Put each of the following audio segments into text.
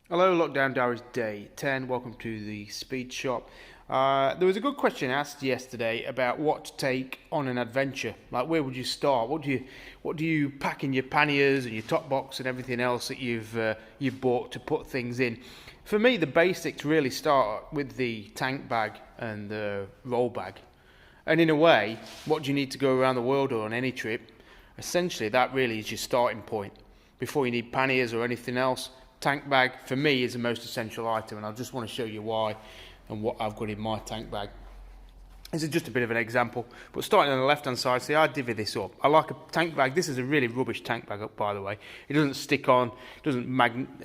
Hello, Lockdown Diaries Day 10. Welcome to the Speed Shop. There was a good question asked yesterday about what to take on an adventure. Like, where would you start? What do you pack in your panniers and your top box and everything else that you've bought to put things in? For me, the basics really start with the tank bag and the roll bag. And in a way, what do you need to go around the world or on any trip? Essentially, that really is your starting point. Before you need panniers or anything else, tank bag for me is the most essential item, and I just want to show you why and what I've got in my tank bag. This is just a bit of an example, but starting on the left hand side, see, I divvy this up. I like a tank bag. This is a really rubbish tank bag, by the way. It doesn't stick on, it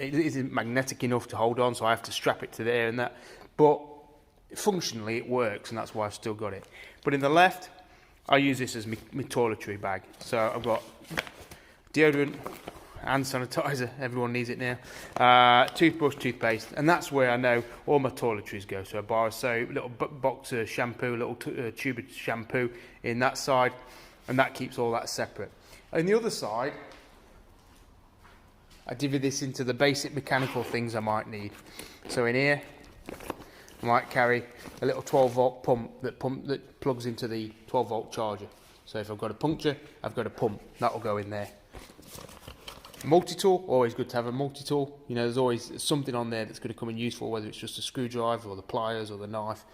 isn't magnetic enough to hold on, so I have to strap it to there and that, but functionally it works, and that's why I've still got it. But in the left, I use this as my toiletry bag. So I've got deodorant, hand sanitizer, everyone needs it now, toothbrush, toothpaste, and that's where I know all my toiletries go. So a bar of soap, little box of shampoo, little tube of shampoo in that side, and that keeps all that separate. On the other side, I divvy this into the basic mechanical things I might need. So in here, I might carry a little 12-volt pump that plugs into the 12-volt charger. So if I've got a puncture, I've got a pump, that'll go in there. Multi-tool, always good to have a multi-tool. You know, there's always something on there that's going to come in useful, whether it's just a screwdriver or the pliers or the knife.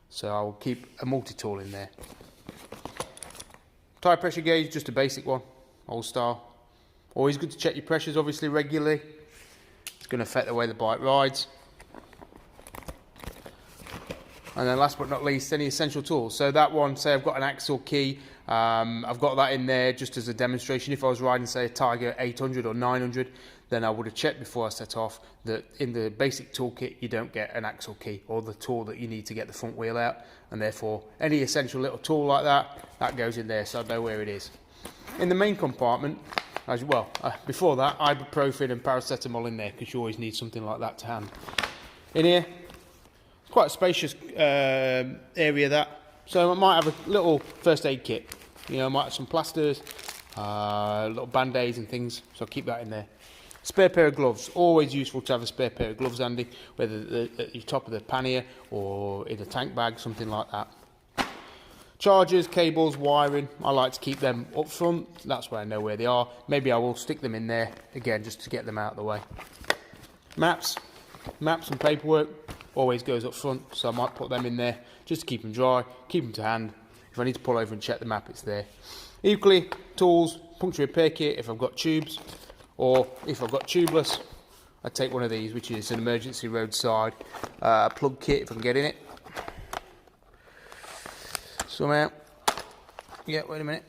So I will keep a multi-tool in there. Tyre pressure gauge, just a basic one, old style. Always good to check your pressures, obviously, regularly. It's going to affect the way the bike rides. And then last but not least, any essential tools. So that one, say I've got an axle key, I've got that in there just as a demonstration. If I was riding, say, a Tiger 800 or 900, then I would have checked before I set off that in the basic toolkit you don't get an axle key or the tool that you need to get the front wheel out, and therefore any essential little tool like that goes in there, so I know where it is. In the main compartment, as well, before that, ibuprofen and paracetamol in there, because you always need something like that to hand. In here, quite a spacious area that, so I might have a little first aid kit. You know, I might have some plasters, little band-aids and things, so I'll keep that in there. Spare pair of gloves, always useful to have a spare pair of gloves handy, whether at your top of the pannier or in a tank bag, something like that. Chargers, cables, wiring, I like to keep them up front, that's where I know where they are. Maybe I will stick them in there, again, just to get them out of the way. Maps and paperwork, always goes up front, so I might put them in there just to keep them dry, keep them to hand. If I need to pull over and check the map, it's there. Equally, tools, puncture repair kit if I've got tubes, or if I've got tubeless, I take one of these, which is an emergency roadside plug kit if I can get in it. Somehow, yeah, wait a minute.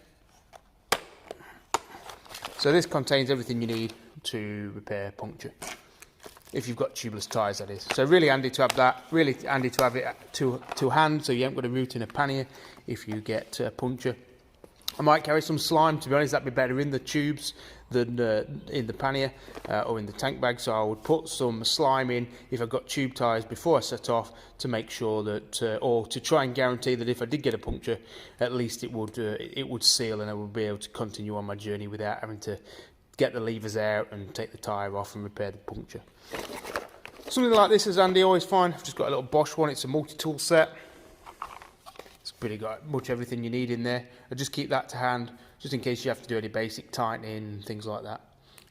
So this contains everything you need to repair puncture. If you've got tubeless tyres, that is. So really handy to have that, really handy to have it to hand, so you haven't got to root in a pannier if you get a puncture. I might carry some slime, to be honest, that'd be better in the tubes than in the pannier or in the tank bag, so I would put some slime in if I've got tube tyres before I set off to make sure that, or to try and guarantee that if I did get a puncture, at least it would seal and I would be able to continue on my journey without having to get the levers out and take the tyre off and repair the puncture. Something like this is handy, always fine. I've just got a little Bosch one, it's a multi-tool set. It's pretty got much everything you need in there. I just keep that to hand, just in case you have to do any basic tightening and things like that.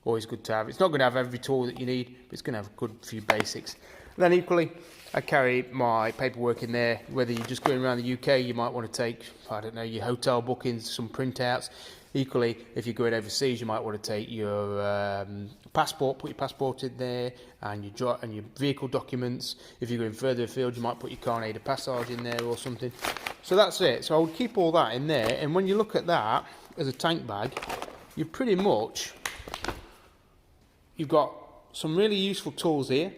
Always good to have. It's not going to have every tool that you need, but it's going to have a good few basics. And then equally, I carry my paperwork in there. Whether you're just going around the UK, you might want to take, I don't know, your hotel bookings, some printouts. Equally, if you're going overseas, you might want to take your passport, put your passport in there, and your vehicle documents. If you're going further afield, you might put your carnet de passage in there or something. So that's it. So I would keep all that in there, and when you look at that as a tank bag, you've got some really useful tools here.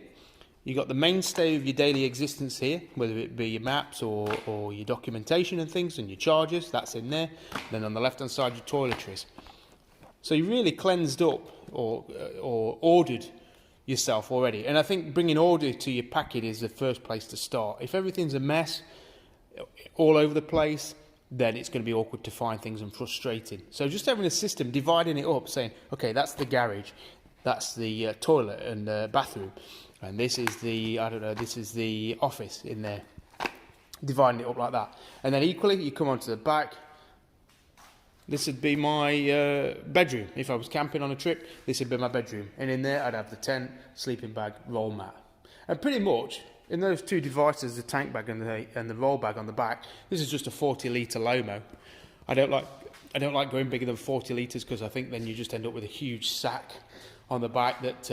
You've got the mainstay of your daily existence here, whether it be your maps or your documentation and things, and your chargers, that's in there. Then on the left-hand side, your toiletries. So you really cleansed up or ordered yourself already. And I think bringing order to your packet is the first place to start. If everything's a mess all over the place, then it's going to be awkward to find things and frustrating. So just having a system, dividing it up, saying, okay, that's the garage. that's the toilet and bathroom, and this is the, I don't know, this is the office in there. Dividing it up like that. And then equally, you come onto the back. This would be my bedroom. If I was camping on a trip, this would be my bedroom. And in there, I'd have the tent, sleeping bag, roll mat. And pretty much, in those two devices, the tank bag and the roll bag on the back, this is just a 40-litre Lomo. I don't like going bigger than 40 litres, because I think then you just end up with a huge sack on the back that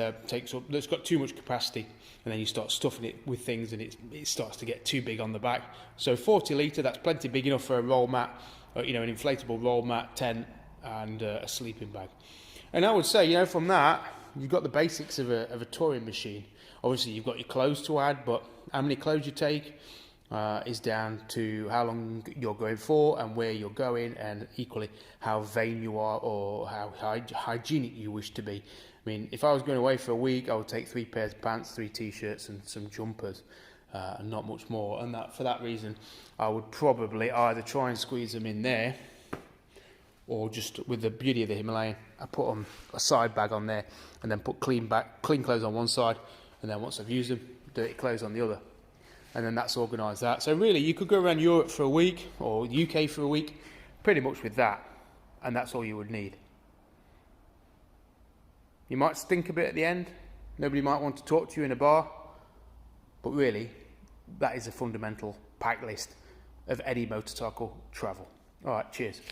that's got too much capacity, and then you start stuffing it with things, and it starts to get too big on the back. So 40 litre, that's plenty big enough for a roll mat, you know, an inflatable roll mat, tent, and a sleeping bag. And I would say, you know, from that, you've got the basics of a touring machine. Obviously, you've got your clothes to add, but how many clothes you take is down to how long you're going for and where you're going, and equally how vain you are or how hygienic you wish to be. I mean, if I was going away for a week, I would take 3 pairs of pants, 3 t-shirts and some jumpers, and not much more. And for that reason, I would probably either try and squeeze them in there, or just with the beauty of the Himalayan, I put a side bag on there, and then put clean clothes on one side, and then once I've used them, dirty clothes on the other. And then that's organised that. So really, you could go around Europe for a week, or UK for a week, pretty much with that, and that's all you would need. You might stink a bit at the end, nobody might want to talk to you in a bar, but really, that is a fundamental pack list of any motorcycle travel. Alright, cheers.